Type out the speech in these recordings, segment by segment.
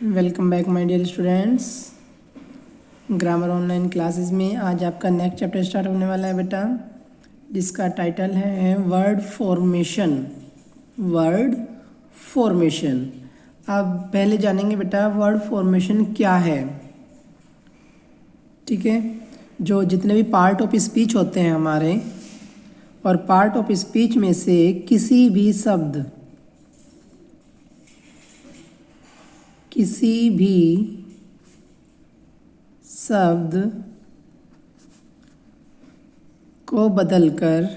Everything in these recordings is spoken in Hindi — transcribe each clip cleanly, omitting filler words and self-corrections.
Welcome back my dear students. Grammar online classes में आज आपका नेक्स्ट चैप्टर स्टार्ट होने वाला है बेटा, जिसका टाइटल है वर्ड फॉर्मेशन। Word formation. अब पहले जानेंगे बेटा वर्ड फॉर्मेशन क्या है। ठीक है, जो जितने भी पार्ट ऑफ स्पीच होते हैं हमारे, और पार्ट ऑफ स्पीच में से किसी भी शब्द को बदलकर,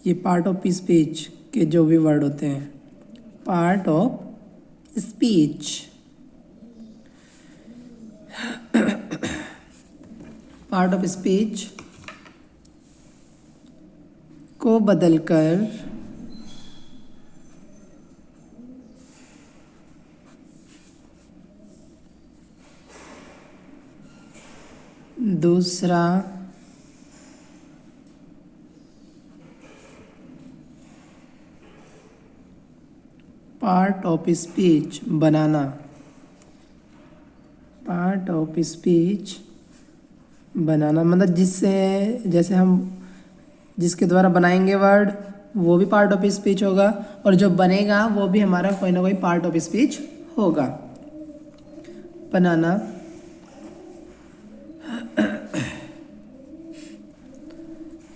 ये पार्ट ऑफ स्पीच के जो भी वर्ड होते हैं, part of speech, part of speech को बदलकर दूसरा पार्ट ऑफ स्पीच बनाना। पार्ट ऑफ स्पीच बनाना मतलब जैसे हम जिसके द्वारा बनाएंगे वर्ड वो भी पार्ट ऑफ स्पीच होगा, और जो बनेगा वो भी हमारा कोई ना कोई पार्ट ऑफ स्पीच होगा। बनाना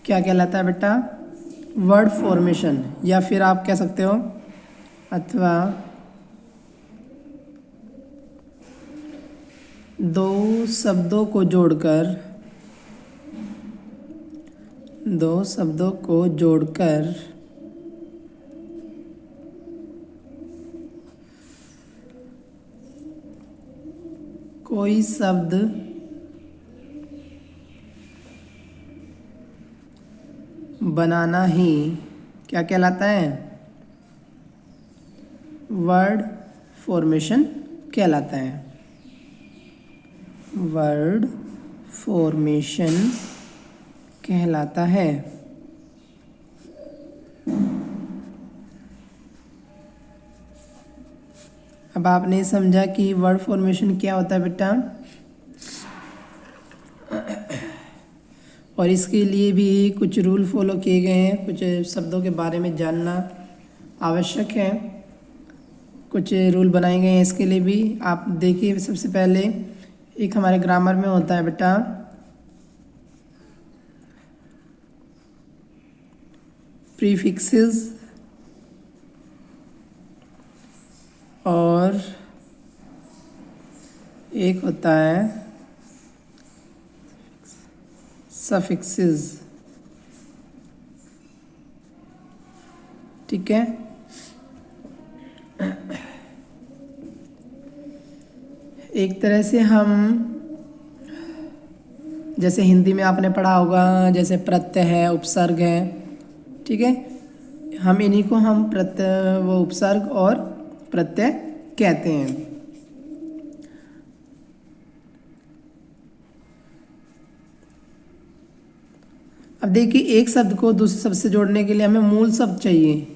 क्या कहलाता है बेटा? वर्ड फॉर्मेशन, या फिर आप कह सकते हो अथवा दो शब्दों को जोड़कर कोई शब्द बनाना ही क्या कहलाता है? वर्ड फॉर्मेशन कहलाता है। वर्ड फॉर्मेशन कहलाता है। अब आपने समझा कि वर्ड फॉर्मेशन क्या होता है बेटा, और इसके लिए भी कुछ रूल फॉलो किए गए हैं। कुछ शब्दों के बारे में जानना आवश्यक है, कुछ रूल बनाए गए हैं इसके लिए भी। आप देखिए, सबसे पहले एक हमारे ग्रामर में होता है बेटा प्रीफिक्सेस और एक होता है सफिक्सेस। ठीक है, एक तरह से हम, जैसे हिंदी में आपने पढ़ा होगा, जैसे प्रत्यय है, उपसर्ग है, ठीक है, हम इन्हीं को हम वो उपसर्ग और प्रत्यय कहते हैं। अब देखिए, एक शब्द को दूसरे शब्द से जोड़ने के लिए हमें मूल शब्द चाहिए।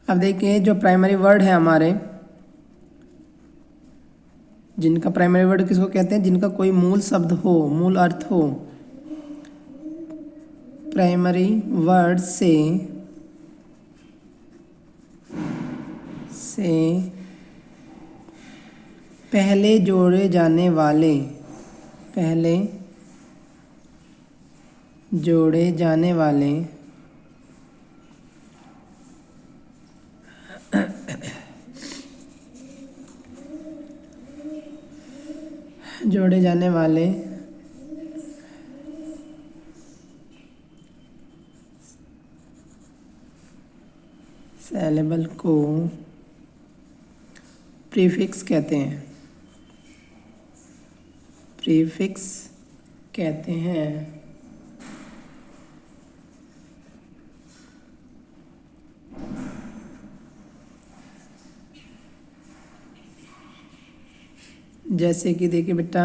अब देखिए, जो प्राइमरी वर्ड है हमारे, जिनका प्राइमरी वर्ड किसको कहते हैं? जिनका कोई मूल शब्द हो, मूल अर्थ हो। प्राइमरी वर्ड से पहले जोड़े जाने वाले सिलेबल को प्रीफिक्स कहते हैं। प्रीफिक्स कहते हैं। जैसे कि देखिए बेटा,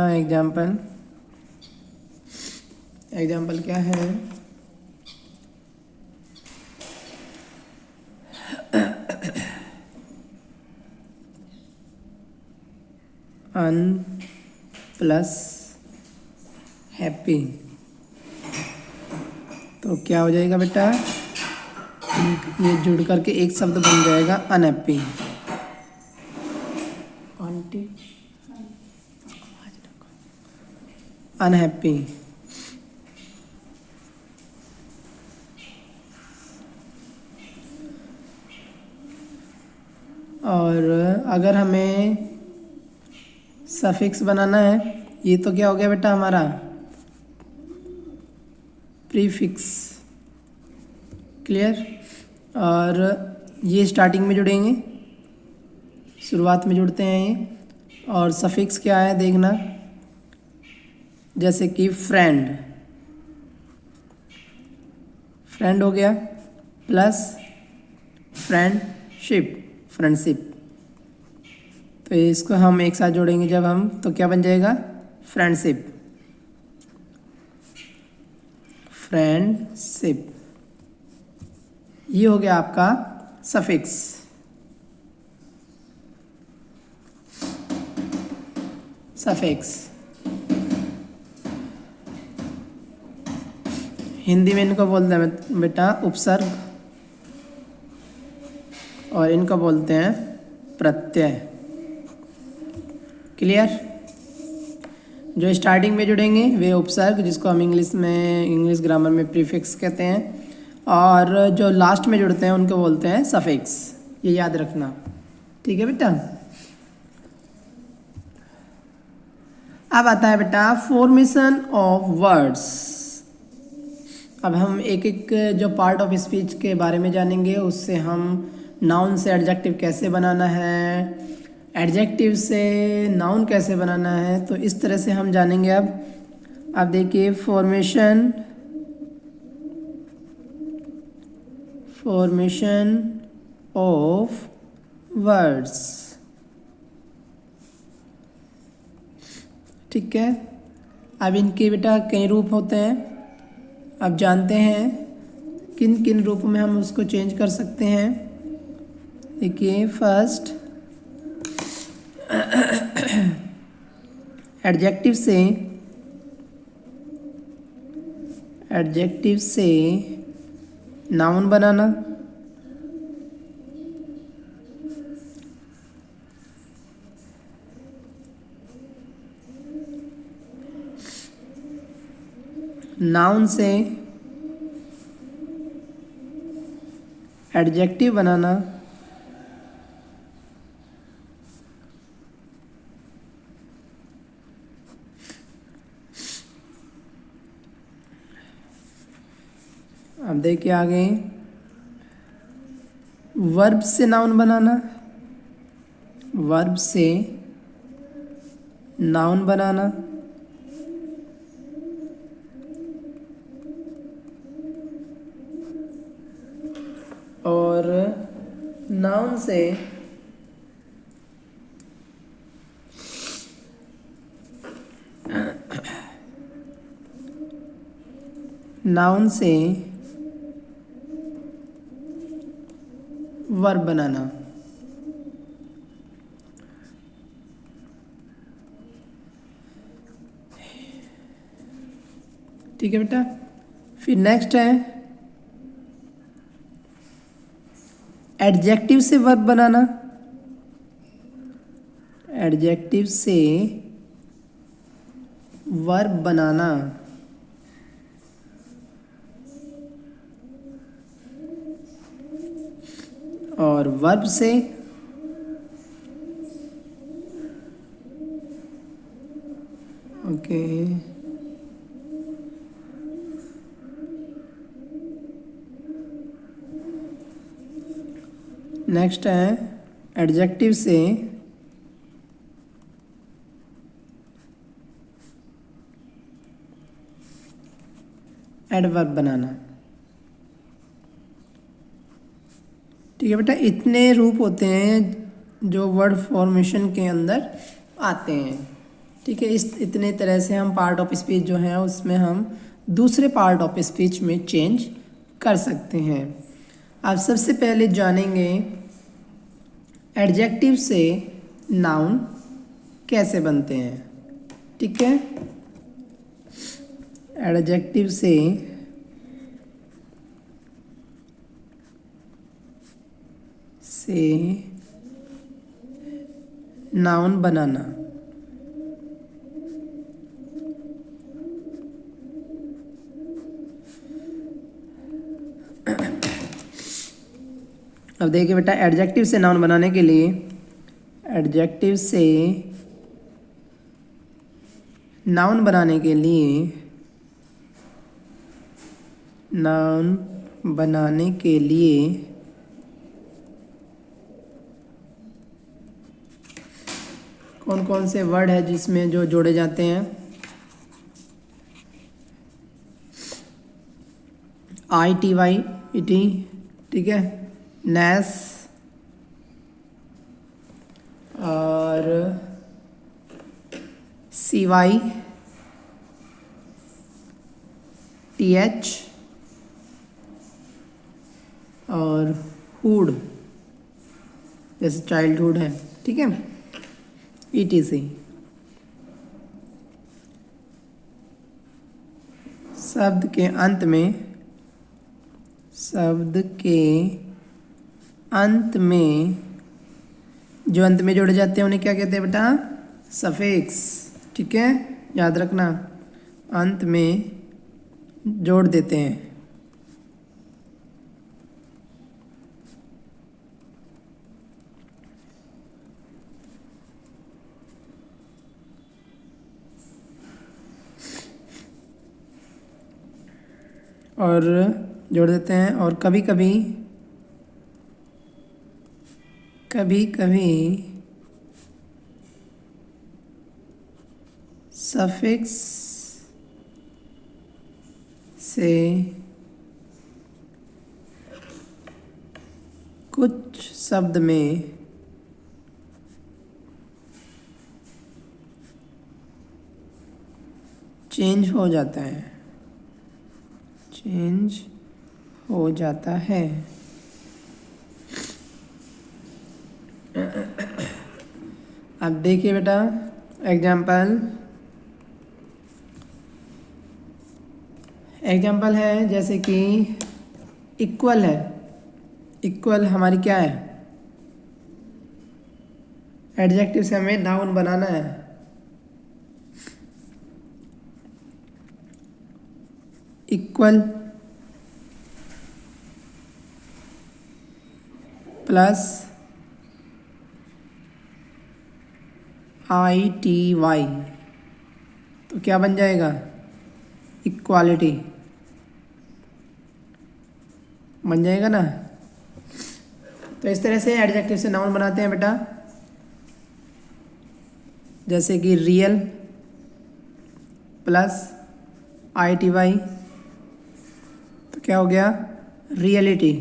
एग्जाम्पल क्या है, अन प्लस हैप्पी, तो क्या हो जाएगा बेटा, ये जुड़ करके एक शब्द बन जाएगा अनहैप्पी। Aunty unhappy. और अगर हमें सफिक्स बनाना है, ये तो क्या हो गया बेटा हमारा प्रीफिक्स, क्लियर। और ये स्टार्टिंग में जुड़ेंगे, शुरुआत में जुड़ते हैं ये। और सफिक्स क्या है देखना, जैसे कि फ्रेंड, फ्रेंड हो गया, प्लस फ्रेंडशिप, फ्रेंडशिप, तो इसको हम एक साथ जोड़ेंगे जब हम, तो क्या बन जाएगा फ्रेंडशिप, फ्रेंडशिप। ये हो गया आपका सफिक्स। सफिक्स हिंदी में इनको बोलते हैं बेटा उपसर्ग, और इनको बोलते हैं प्रत्यय, क्लियर। जो स्टार्टिंग में जुड़ेंगे वे उपसर्ग, जिसको हम इंग्लिश ग्रामर में प्रीफिक्स कहते हैं, और जो लास्ट में जुड़ते हैं उनको बोलते हैं सफिक्स, ये याद रखना, ठीक है बेटा। अब आता है बेटा फॉर्मेशन ऑफ वर्ड्स। अब हम एक एक जो पार्ट ऑफ स्पीच के बारे में जानेंगे, उससे हम नाउन से एडजेक्टिव कैसे बनाना है, एडजेक्टिव से नाउन कैसे बनाना है, तो इस तरह से हम जानेंगे। अब देखिए फॉर्मेशन ऑफ वर्ड्स, ठीक है। अब इनके बेटा कई रूप होते हैं, अब जानते हैं किन किन रूप में हम उसको चेंज कर सकते हैं। देखिए फर्स्ट, एडजेक्टिव से नाउन बनाना, नाउन से एडजेक्टिव बनाना, अब देखिए आगे वर्ब से नाउन बनाना, वर्ब से नाउन बनाना, और नाउन से वर्ब बनाना, ठीक है बेटा। फिर नेक्स्ट है एडजेक्टिव से वर्ब बनाना, एडजेक्टिव से वर्ब बनाना, और वर्ब से ओके नेक्स्ट है एडजेक्टिव से एडवर्ब बनाना, ठीक है बेटा। इतने रूप होते हैं जो वर्ड फॉर्मेशन के अंदर आते हैं, ठीक है। इतने तरह से हम पार्ट ऑफ स्पीच जो है उसमें हम दूसरे पार्ट ऑफ स्पीच में चेंज कर सकते हैं। आप सबसे पहले जानेंगे एडजेक्टिव से नाउन कैसे बनते हैं। ठीक है, एडजेक्टिव से नाउन बनाना। अब देखिए बेटा, एडजेक्टिव से नाउन बनाने के लिए, एडजेक्टिव से नाउन बनाने के लिए, नाउन बनाने के लिए कौन कौन से वर्ड है जिसमें जो जोड़े जाते हैं? ITY ठीक है, नेस और CY TH और हुड, जैसे चाइल्डहुड है। ठीक है, ETC। शब्द के अंत में, शब्द के अंत में जो अंत में जोड़े जाते हैं उन्हें क्या कहते हैं बेटा? सफिक्स। ठीक है, याद रखना, अंत में जोड़ देते हैं। और जोड़ देते हैं, और कभी कभी सफिक्स से कुछ शब्द में चेंज हो जाता है, चेंज हो जाता है। अब देखिए बेटा, एग्जाम्पल है जैसे कि इक्वल है। इक्वल हमारी क्या है? एडजेक्टिव से हमें नाउन बनाना है। इक्वल प्लस ITY तो क्या बन जाएगा? इक्वालिटी बन जाएगा ना। तो इस तरह से एडजेक्टिव से नाउन बनाते हैं बेटा। जैसे कि रियल प्लस ITY तो क्या हो गया? रियलिटी।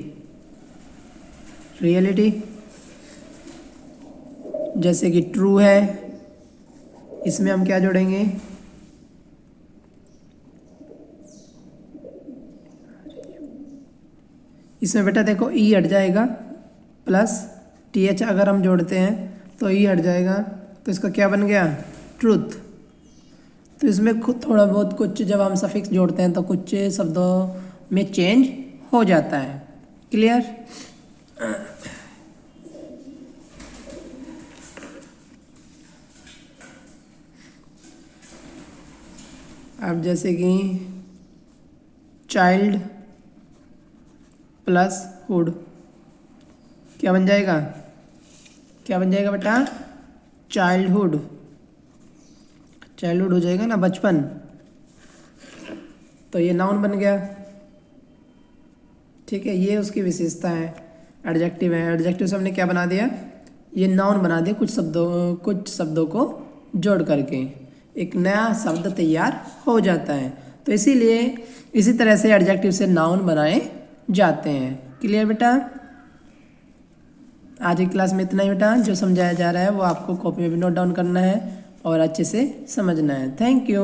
रियलिटी। जैसे कि ट्रू है, इसमें हम क्या जोड़ेंगे? इसमें बेटा देखो ई हट जाएगा, प्लस TH अगर हम जोड़ते हैं तो ई हट जाएगा, तो इसका क्या बन गया? ट्रूथ। तो इसमें खुद थोड़ा बहुत कुछ जब हम सफिक्स जोड़ते हैं तो कुछ शब्दों में चेंज हो जाता है। क्लियर? अब जैसे कि चाइल्ड प्लस हुड क्या बन जाएगा? क्या बन जाएगा बेटा? चाइल्डहुड। चाइल्डहुड हो जाएगा ना, बचपन। तो ये नाउन बन गया। ठीक है, ये उसकी विशेषता है। एडजेक्टिव है, एडजेक्टिव से हमने क्या बना दिया? ये नाउन बना दिया, कुछ शब्दों को जोड़ करके एक नया शब्द तैयार हो जाता है। तो इसीलिए इसी तरह से एडजेक्टिव से नाउन बनाए जाते हैं। क्लियर बेटा? आज की क्लास में इतना ही बेटा। जो समझाया जा रहा है वो आपको कॉपी में भी नोट डाउन करना है और अच्छे से समझना है। Thank you.